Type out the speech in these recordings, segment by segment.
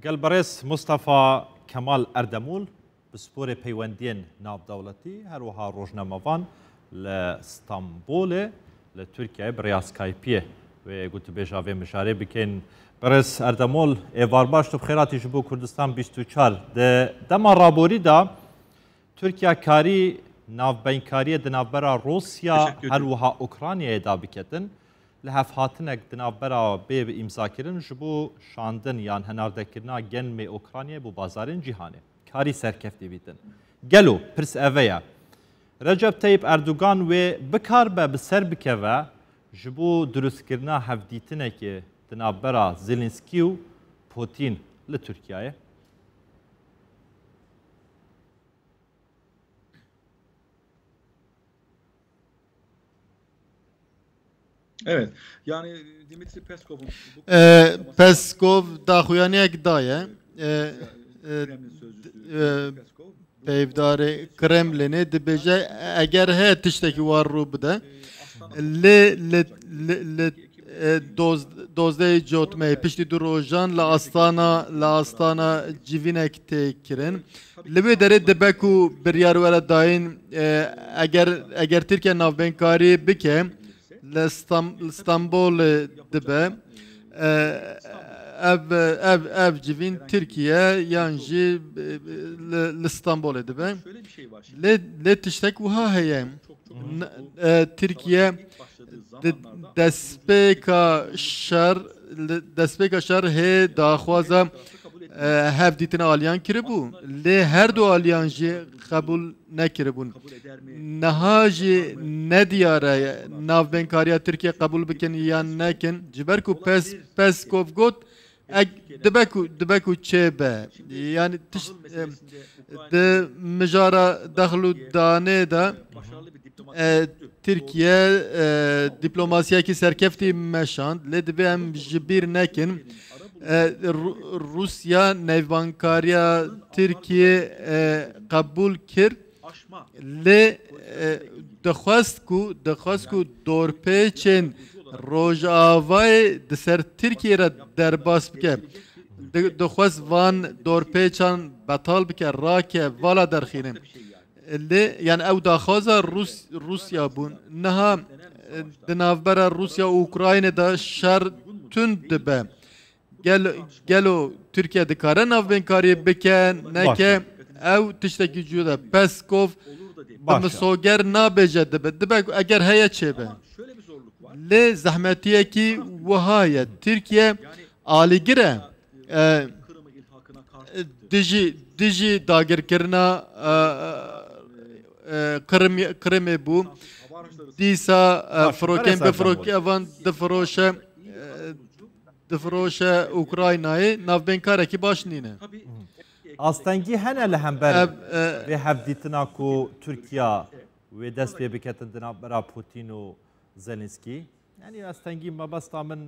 قال بريس مصطفى كمال أردمول بسپور پیوندین ناو دولتی هروها روزنامه‌وان لإسطنبول لترکیه برای سکایپیه و گوت بیجاوی مشاره بکن برس اردمول ایوار باش تو بخیراتی جبو کردستان 24 ده دما رابوری دا ترکیه کاری ناو بینکاری دنابرا روسیا هروها اوکراینیا دا بکتن لحف هاتنک دنابرا به امضا کردن جبو شاندن یان هناردکرنا گنم اوکراینیا بو بازارن جهانه کاری سرکفتی بیتن گلو پرس اویا رجب طیب اردوغان و بکار به بسر بکوه جبو درست کرنا هفدیتنه که دنابرا زلنسکی و پوتین لترکیه Evet. Yani Dimitri Peskov'un Peskov daxuyaniye daye Kremlin sözcüsü Peskov peyvdarê Kremlinê dibêje eger heye tiştekî war rû bide li dozdeyê cotmeyê piştî du rojan li astana civînek tê kirin. Li wê derê dibe ku biryar were dayîn eger Tirkiye navbênkarî bike li İstanbolê dibe ev civîn Tirkiye yan jî li İstanbolê dibe. Lê tiştek wiha heye Tirkiye destpêka şer hê daxwaza hevdîtina aliyan kiribû. Lê her du aliyan jî qebûl nekiribûn. Niha jî nediyare navbênkariya Tirkiye qebûl bikin yan nekin. Ji ber ku Peskov got dibe ku çêbe. Yani di mijara dexlu danê de Tirkiye diplomasiyekî serkeftî meşand. Lê dibe em ji bîr nekin. Rusya nevbankariya Tirkiye qebûl kir. Lê dixwast ku dorpêçên Rojavayê di ser Tirkiye re derbas bike. Dixwast van dorpêçan betal bike rake vala derxînin. Lê yani ew daxwaza Rusya bûn. Niha di navbera Rusya û Ukraynê de şer tund dibe. Gelo Türkiye dikare navbênkariyê bike neke ew tiştekî cuda Peskov bi misoger nabêje dibe eger heye çêbe. Lê zehmetiyekî wiha ye Tirkiye alîgir e dijî dagirkirina Krimê bû dîsa firokên bifirokî evan difroşe Ukraynayê navbênkarekî baş nîne. Astengî hene li hember vê hevdîtina ku Tirkiye wê dest pê biketin di navbera Putin û Zelenskî. Yani astengî mebesta min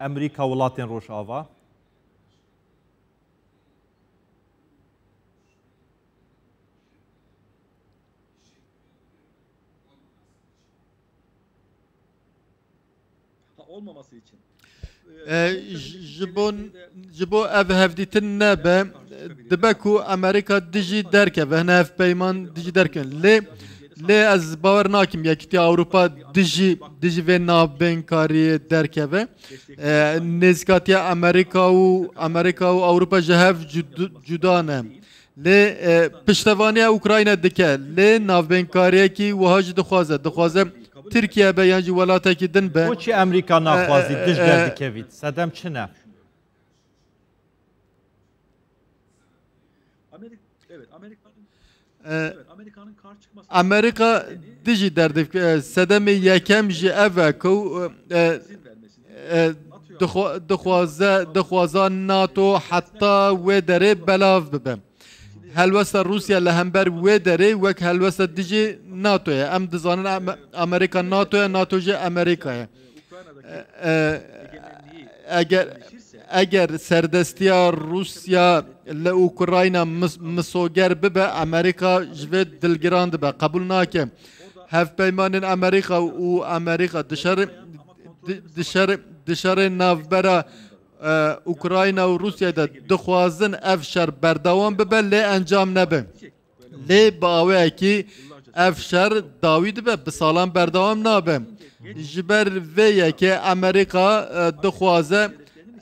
Amerîka welatên Rojava. olmaması için. Ji bo ev hevdîtin nebe dibe ku Amerika dijî derkeve hene ev peyman dijî derkevin. Lê ez bawer nakim yekîtiya Ewropa dijî vê navbênkariyê derkeve. Nêzîkatiya Amerîka û Ewropa ji hev cuda ne. Lê piştevaniya Ukrayna dike. Lê navbênkariyekî wiha jî dixwaze Tirkiye be yan jî welatekî din be. Boçî Amerîka naxwazî dij derdikevît. Sedem çi ne? Amerika'nın kar çıkması. Amerika dijî derdikeve. Sedemê yekem jî ev e ku dixwaza NATO heta wê derê belav bibe. Helwesta Rusya li hember wê derê wek helwesta dijî NATO'ye. Em dizanin Amerika NATO'ye, NATO jî Amerika'ye. Eger serdestiya Rusya li Ukrayna misoger bibe Amerika ji vê dilgiran dibe. Qebûl nake. Hevpeymanên Amerika û Amerika dişarê navbera اوکراینا و روسیا دا دخوازن اف شر بردوام ببه لی انجام نبه لی باوه کی اف شر داوید به بسالان بردوام نبه جبر ویه که امریکا دخوازه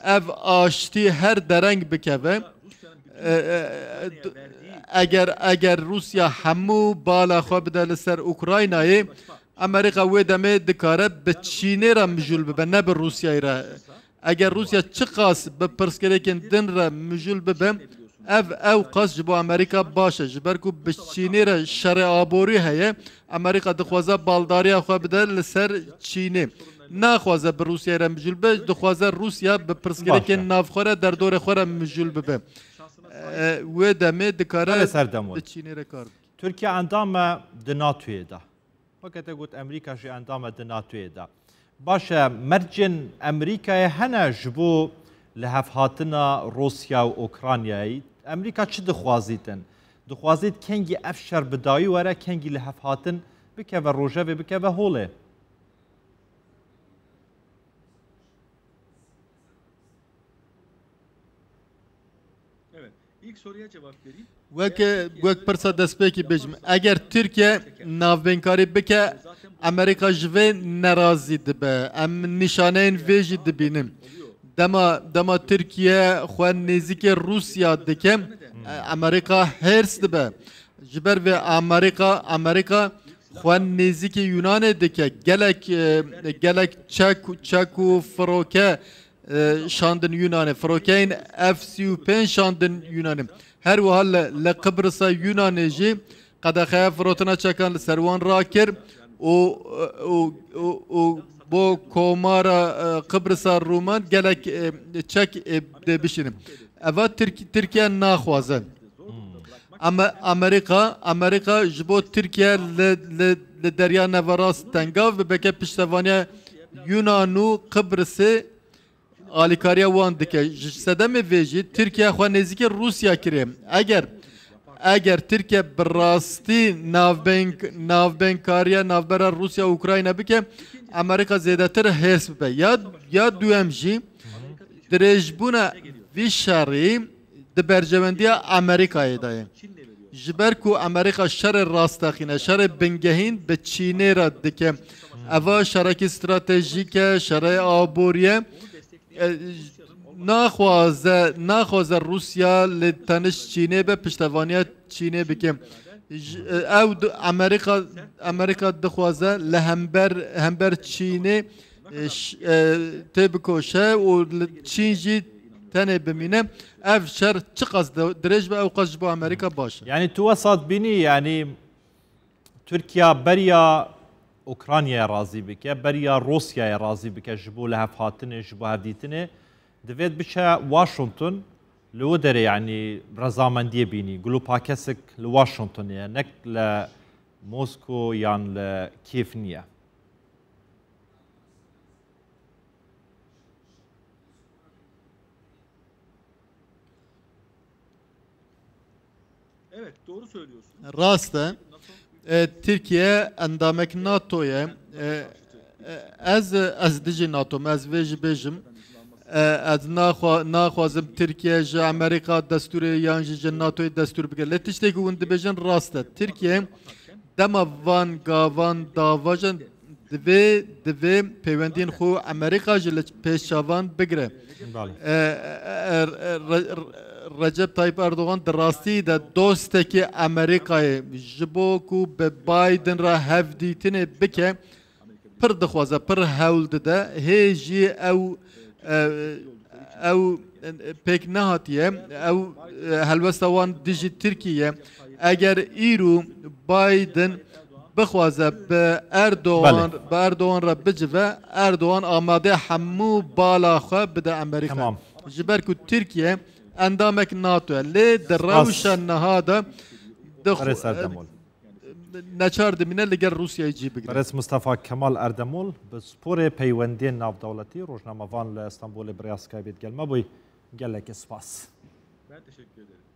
اف آشتی هر درنگ بکوه اگر روسیا همو بالا خواه بده لسر اوکراینای امریکا وی دمه دکاره به چینه را مجول ببه نه به روسیای را اگر روسیا چه قاس به پرسکریکن دن را مجول ببه او قاس جبو امریکا باشه جبرکو به چینه را شر آبوری هیه امریکا دخوازه بالداری خواه بده لسر چینه نخوازه به روسیا را مجول ببه دخوازه روسیا به پرسکریکن نافخوره در دور خوره مجول ببه و دمه دکاره چینه را کار ترکیه اندام دناتوی ده وقت گوت امریکا جی اندام دناتوی ده باشه مرجن امریکا هنه جبو لحف هاتنا روسیا و اوکرانیایی امریکا چی دخوازیتن؟ دخوازیت کنگی افشار بدایی وره کنگی لحف هاتن بکه و روژه و بکه و هوله İlk soruya cevap vereyim. وک پرسا دست پیکی بجم اگر ترکیه ناوبینکاری بکه امریکا جوه نرازی دبه ام نشانه این ویجی دبینم دما ترکیه خواه نزیک روسیا دکه امریکا هرس دبه جبر و امریکا خواه نزیک یونان دکه گلک چک و فروکه شاندن یونانه فروکین F-35 شاندن یونانه هر وحال لقبرص یونانه جی قدخه فروتنا چکان لسروان را کر و بو کومارا قبرص رومان گلک چک بشینم اوا ترکیه ناخوازه اما امریکا جبو ترکیه لدریا نوراس تنگاو ببکه پشتوانیا یونانو قبرصه آلیکاریا وان دکه صدم ویجی ترکیه خو نزدیک روسیا کریم اگر ترکیه براستی ناوبینکاریا ناوبرا روسیا اوکراینا بکه امریکا زیادتر هرس ببه یا دوام جی درجبونا وی شری دبرجوندیا امریکای دایه جبر کو امریکا شر راستاخینه شر بنگهین به چینه را دکه اوا شرک استراتژیک شر آبوریه ناخوازه روسیا لتنش چینه به پشتوانیت چینه بکم او امریکا دخوازه لهمبر چینه تبکوشه و چین جی تنه بمینه اف شر چه قصد درج به او قصد با امریکا باشه يعني توسط بيني يعني تركيا بريا اوكرانيا راضي بك بريا روسيا راضي بك جبوا لها فاتنه جبوا هديتنه دفيت بشا واشنطن لو دري يعني رزامنديه بيني قولوا باكسك لواشنطن يعني نك لموسكو يعني لكيف نيه Evet, doğru söylüyorsun. راسته Türkiye endamek NATO'ya az dici NATO az vej bejim az naxwazim Türkiye ji Amerika desturi yan ji NATO'ya destur bike letişteki und bejin raste Türkiye dema van gavan davajan divê peyvendên xwe Amerika ji li pêşavan bigire Recep Tayyip Erdoğan de rastî de dostekî Amerikayê ji bo ku bi Biden ra hevdîtinê bike pir dixwaze pir hewl dide hê jî ew pêk nehatiye ew helwesta wan dijî Tirkiye eger îro Biden bixwaze bi Erdoğan ra bicive Erdoğan amade hemû bala xwe bide Amerika ji ber ku Tirkiye اندامك ناتو لي دروش النهاده نچار دمینه لگر روسیا يجيب برس مصطفى كمال اردمول بسپور پیوندین ناو دولتی روزنامه وان لاستانبول برياسكا بيت گلما بوي قال لك اسفاس Ben teşekkür ederim.